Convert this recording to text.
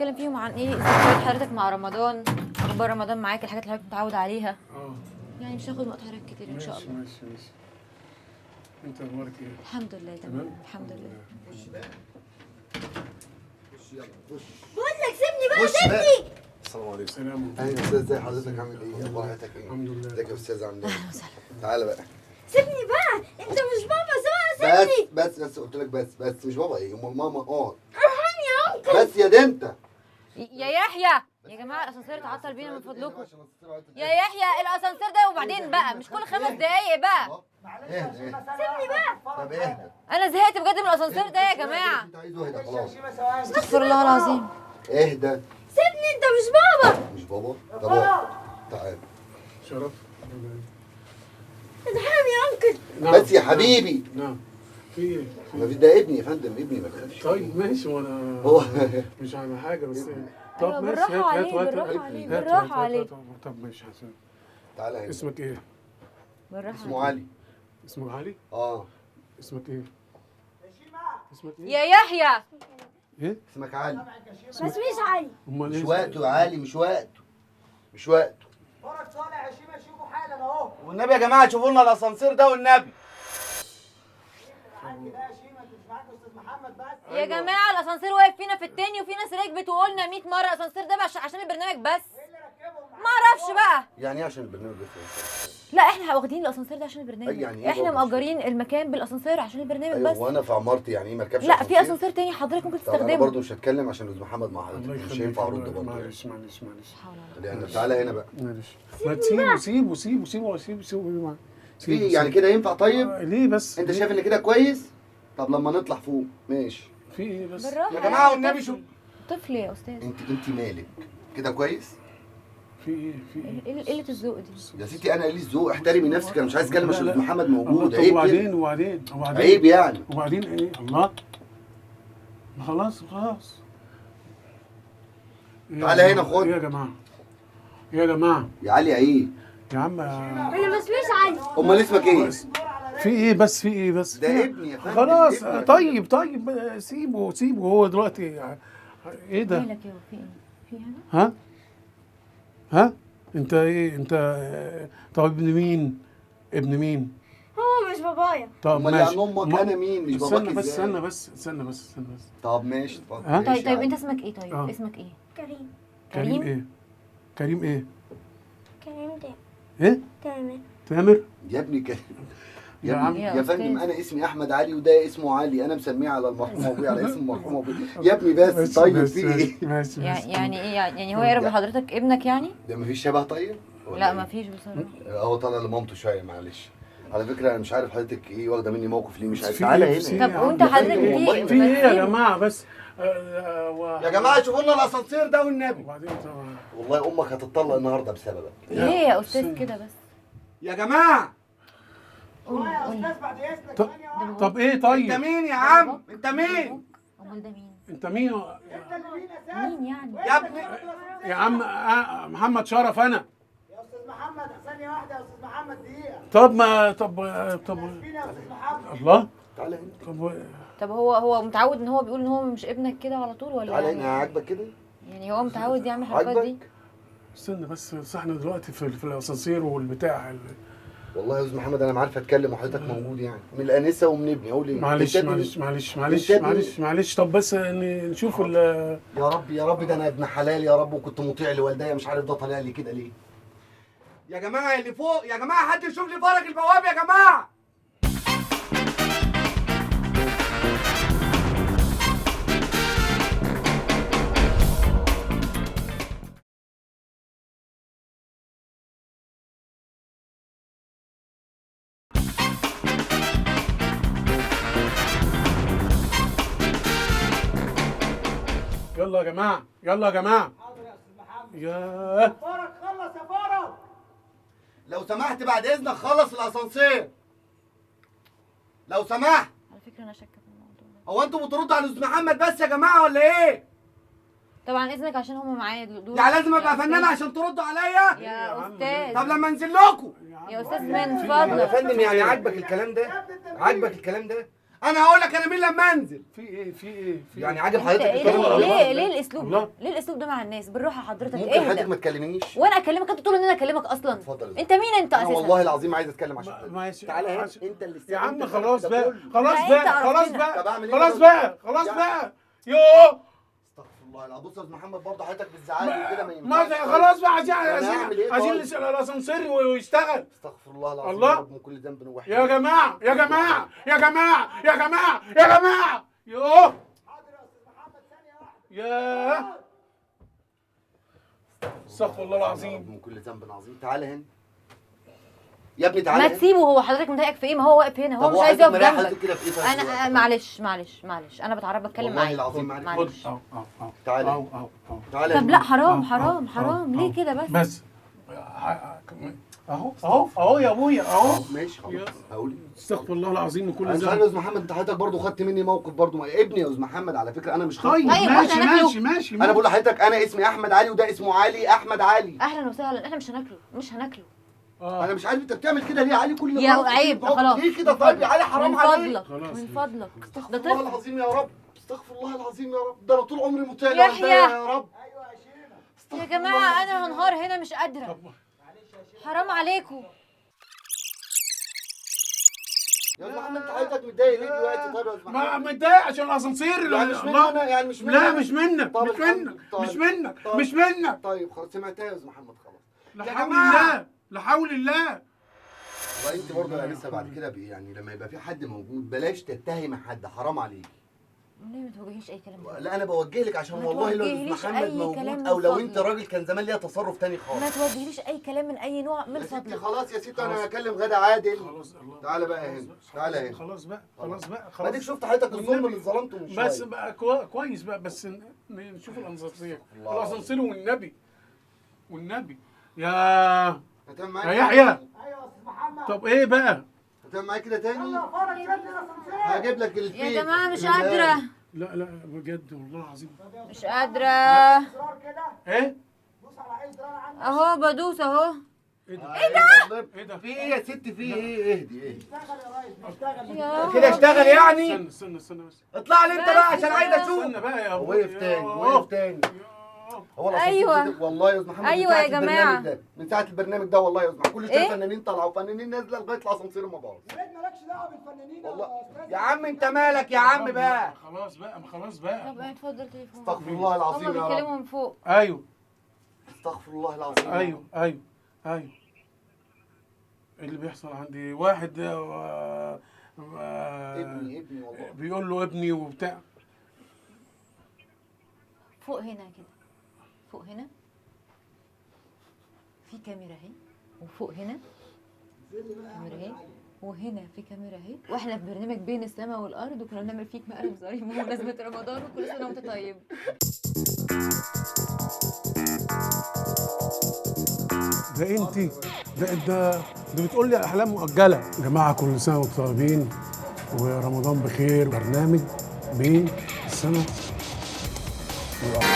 نتكلم فيهم عن ايه؟ ذكريات حضرتك مع رمضان، اخبار رمضان معاك، الحاجات اللي حضرتك متعود عليها. يعني مش هاخد وقت حضرتك كتير ان شاء الله. ماشي. انت اخبارك ايه؟ الحمد لله تمام، الحمد لله. خش بقى. خش يلا خش. بقول لك سيبني بقى سيبني. السلام عليكم. سلام. اهلا استاذ، ازي حضرتك؟ عامل ايه؟ اخبار حياتك ايه؟ الحمد لله. ازيك يا استاذ؟ عامل ايه؟ اهلا وسهلا. تعالى بقى. سيبني بقى، انت مش بابا بقى سيبني. بس قلت لك بس مش بابا ايه؟ امال ماما اقعد. ارحمني يا انكل. بس يا دنتا. يا يحيى، يا جماعه الاسانسير اتعطل بينا من فضلكم. يا يحيى الاسانسير ده وبعدين بقى مش كل 5 دقايق بقى. اهدى. سيبني بقى. طب اهدى. انا زهقت بجد من الاسانسير ده يا جماعه. انت عايزه اهدى خلاص. استغفر الله العظيم. اهدى. سيبني، انت مش بابا. مش بابا؟ طب اقعد. تعال. شرف. ارحمني يا انكل. نعم. بس يا حبيبي. نعم. في ايه؟ ما في ده ابني يا فندم، ابني ما تخافش. طيب ماشي، وانا هو مش على حاجه بس. أيوة، طب ماشي، بالراحة هات عليه، هات بالراحة هات عليه، هات بالراحة هات عليه. هات. طب ماشي حسن. تعالى هنا. اسمك ايه؟ بالراحه. اسمه علي. اسمك علي؟ اه. اسمك ايه؟ اسمك ايه؟ يا يحيى ايه؟ اسمك علي. بس مش علي. امال مش ايه؟ وقته يا علي، مش وقته. فرج طالع يا شيماء، شوفوا حالا اهو. والنبي يا جماعه شوفوا لنا الاسانسير ده والنبي. معاك ده يا شيماء، انت مش معاك استاذ محمد بس. يا جماعه الاسانسير واقف فينا في التاني وفي ناس ركبت وقلنا 100 مره الاسانسير ده عشان البرنامج بس. ايه اللي ركبهم معاك؟ ما اعرفش بقى. يعني ايه عشان البرنامج بس؟ لا احنا واخدين الاسانسير ده عشان البرنامج. يعني إيه احنا برضه؟ مأجرين المكان بالاسانسير عشان البرنامج ايوه، بس. وانا في عمارتي يعني ايه ما اركبش لا أسانسير؟ في اسانسير تاني حضرتك ممكن طب انا تستخدمه. برضه مش هتكلم عشان استاذ محمد مع الله حضرتك، مش يخليك. هينفع ارد برضه. معلش. حول الله. يعني تعالى هنا بقى. معلش. ما سيبه في يعني كده ينفع؟ طيب ليه بس؟ انت ليه؟ شايف ان كده كويس؟ طب لما نطلع فوق ماشي. في ايه بس؟ بالراحه يا جماعه يا والنبي طفل. شوف. طفل يا استاذ. انت مالك كده كويس؟ في ايه؟ ايه قله الذوق دي؟ يا ستي انا قليل ذوق، احترمي نفسك، انا مش عايز اتكلم عشان لا. استاذ محمد موجود. طب عيب وبعدين كده. وبعدين عيب يعني. وبعدين ايه؟ الله. خلاص. تعالى هنا خد. يا جماعه يا علي عيب. يا عم. انا ما اسميش علي. امال اسمك ايه؟ في ايه بس؟ ده ابني يا فندم. خلاص. ابني. طيب سيبه هو دلوقتي. ايه ده؟ مالك يا في ايه؟ في هنا؟ ها؟ انت ايه؟ طب ابن مين؟ هو مش بابايا. طب امال ماشي. يعني امك انا مين؟ مش باباك ازاي؟ استنى بس. طب ماشي اتفضل. ها؟ ماشي طيب يا انت علي. اسمك ايه؟ طيب آه. اسمك ايه؟ كريم. كريم ايه؟ كريم ده. ايه؟ تامر؟ يا ابني كده. يا عم. يا فندم انا اسمي احمد علي وده اسمه علي، انا مسميه على المرحوم ابويا على اسم المرحوم ابويا. يا ابني بس طيب في ايه؟ ماشي. يعني ايه يعني هو يقرب لحضرتك ابنك يعني؟ ده مفيش شبه طيب؟ ولا لا إيه؟ مفيش بصراحه. هو طالع لمامته شويه معلش. على فكره انا مش عارف حضرتك ايه واخده مني موقف ليه، مش عارف. في تعالى إيه؟ في هنا. إيه؟ طب وانت يا حضرتك فندم، ليه؟ في ايه يا جماعه بس؟ يا جماعه شوفوا لنا الاسانسير ده والنبي. وبعدين طبعا. والله امك هتطلق النهارده بسببك. ليه يا استاذ كده بس؟ يا جماعه قول يا قول. استاذ بعد اذنك طب- ثانيه واحده. طب ايه انت طيب؟ مين يا عم؟ انت مين؟ امال ده مين؟ انت مين؟ انت اللي مين اساسا؟ مين يعني؟ يا ابني يا عم محمد شرف انا. يا استاذ محمد ثانيه واحده يا استاذ محمد، دقيقه. طب فين يا استاذ محمد؟ الله. تعالى هنا. طب طب هو متعود ان هو بيقول ان هو مش ابنك كده على طول ولا تعالى هنا، يعني؟ عاجبك كده؟ يعني هو متعود يعمل الحركات دي؟ عاجبك؟ استنى بس احنا دلوقتي في الاسانسير والبتاع. والله يا استاذ محمد انا ما عارف اتكلم وحضرتك موجود يعني، من الانسه ومن ابني اقول ايه؟ معلش طب بس نشوف يا رب ده انا ابن حلال يا رب، وكنت مطيع لوالديا، مش عارف ده طالع لي كده ليه؟ يا جماعه اللي فوق، يا جماعه حد يشوف لي فرج البواب يا جماعه. يلا يا جماعه حاضر يا استاذ محمد. يا فرج خلص يا فرج. لو سمحت بعد اذنك خلص الاسانسير. لو سمحت. على فكره انا شاكه في الموضوع ده. هو انتوا بتردوا على استاذ محمد بس يا جماعه ولا ايه؟ طبعا اذنك عشان هم معايا دول. يعني لازم ابقى يا فنان أستاذ. عشان تردوا عليا؟ يا استاذ. طب لما انزل لكم. يا استاذ من يا فضلك. فندم يعني عاجبك الكلام ده؟ عاجبك الكلام ده؟ انا هقول لك انا مين لما انزل. في ايه يعني عاجب انت حضرتك ايه الكلام ولا ليه لا؟ ليه الاسلوب الله. ده؟ ليه الاسلوب ده مع الناس؟ بالراحه حضرتك، ممكن حضرتك اهدى. ما تكلمنيش؟ وانا اكلمك انت تقول ان انا اكلمك اصلا؟ اتفضل. انت مين انت انا اساسا؟ والله العظيم عايز اتكلم عشان ماشي تعالى هنا عشان- انت اللي يا عم انت خلاص ده بقى كله. خلاص لا، انت بقى خلاص عرفتنا. طب بقى اعمل ايه خلاص بقى؟ بقى خلاص يعني- بقى يوه استغفر الله العظيم. بص يا استاذ محمد برضه حضرتك بتزعلي كده ما ما ينفعش. خلاص بقى عايزين يعني هعمل ايه عايزين طيب؟ الاسانسير ويشتغل. استغفر الله العظيم الله. يا رب من كل ذنب وحيد. يا جماعه يا جماعه يا جماعه يا جماعه يا جماعه يوه يا استغفر الله العظيم. من كل ذنب عظيم. تعالى هنا يا ابني تعالى ما هنا. تسيبه، هو حضرتك مضايقك في ايه؟ ما هو واقف هنا، هو طب مش عايز يقف حضرتك مريح جنبك. حضرتك كده في ايه طيب انا دلوقتي؟ معلش انا بتعرف بتكلم والله معاك. العظيم معلش. معلش. تعالى. تعالى طب هنا. لا حرام حرام حرام، ليه كده بس؟ بس اهو يا ابويا اهو. ماشي خلاص هقول. استغفر الله العظيم من كل انا مش عارف ذنب. يا استاذ محمد، انت حضرتك برضه خدت مني موقف برضه ابني يا استاذ محمد على فكره انا مش خاطب. طيب طيب، ماشي واحنا ناكله؟ ماشي ماشي انا بقول لحضرتك انا اسمي احمد علي وده اسمه علي احمد علي. اهلا وسهلا، احنا مش هناكله. انا مش عارف انت بتعمل كده ليه يا علي كل يا مرة عيب بتقعد خلاص. ليه كده طيب يا علي حرام من عليك. فضلك خلاص. من فضلك. استغفر ده الله طفل. العظيم يا رب. استغفر الله العظيم يا رب. ده انا طول عمري مطيع يحيى. يا رب. يا جماعه انا هنهار هنا، مش قادره. حرام عليكم. يا استاذ محمد انت حضرتك متضايق ليه دلوقتي طيب يا استاذ ما محمد؟ متضايق عشان الاسانسير. يعني مش مني الله. انا يعني مش مني لا أنا. مش منك طب مش الحمد منك لله. مش منك طيب. مش منك. طيب خلاص سمعتها يا استاذ محمد خلاص. لا يا حول جماعة. الله لا حول الله. وانت برضه يا لسه بعد كده يعني لما يبقى في حد موجود بلاش تتهمي حد حرام عليك. ليه ما توجهيش اي كلام؟ لا انا بوجه لك عشان ما والله لو توجهليش استاذ محمد أي كلام موجود من او لو انت فضلك. راجل كان زمان ليها تصرف تاني خالص. ما توجهليش اي كلام من اي نوع من يا ستي فضلك. خلاص يا ستي خلاص. انا هكلم غدا عادل. خلاص الله. تعالى بقى هنا. تعالى هنا. خلاص بقى خلاص بقى اديك خلاص. شفت حضرتك الظلم اللي ظلمته من شويه. بس بقى كويس بقى بس نشوف الاسانسير. الله. الاسانسير والنبي يا هتعمل معايا يا كده؟ يحيى. ايوه يا استاذ محمد. طب ايه بقى؟ هتعمل معايا كده تاني؟ يلا فرج يا ابني الاسانسير. هجيب لك الفيل. يا جماعه مش اللي معايا. قادره، لا بجد والله العظيم. مش قادره. زرار كده. ايه؟ دوس على اي زرار عندك. اهو بدوس اهو. ايه ده؟ ايه ده؟ في ايه يا ست في ايه؟ اهدي. اشتغل يا ريس اشتغل. يا كده اشتغل يعني. استنى بس. اطلع لي انت بقى عشان عايز اشوف. استنى بقى يا وقف تاني وقف تاني. هو الأسانسير أيوة. ده- والله يا استاذ محمد من أيوة ساعة يا جماعة. البرنامج ده من ساعة البرنامج ده والله يا استاذ محمد كل شوية إيه؟ فنانين طالعة وفنانين نازلة لغاية الاسانسير ما باظ. يا ريت مالكش دعوه بالفنانين والله. يا استاذ. يا عم انت مالك يا عم بقى. خلاص بقى طب اتفضل تليفون. استغفر الله العظيم هما يا رب. بيتكلموا من فوق. ايوه استغفر الله العظيم يا رب. ايوه اللي بيحصل عندي واحد ابني والله. بيقول له ابني وبتاع. فوق هنا كده، فوق هنا في كاميرا اهي، وفوق هنا كاميرا اهي، وهنا في كاميرا اهي، واحنا في برنامج بين السماء والارض، وكنا بنعمل فيك مقلب ظريف بمناسبه رمضان، وكل سنه وانت طيب. ده بتقول لي احلام مؤجله. يا جماعه كل سنه وانتم طيبين ورمضان بخير. برنامج بين السماء والارض.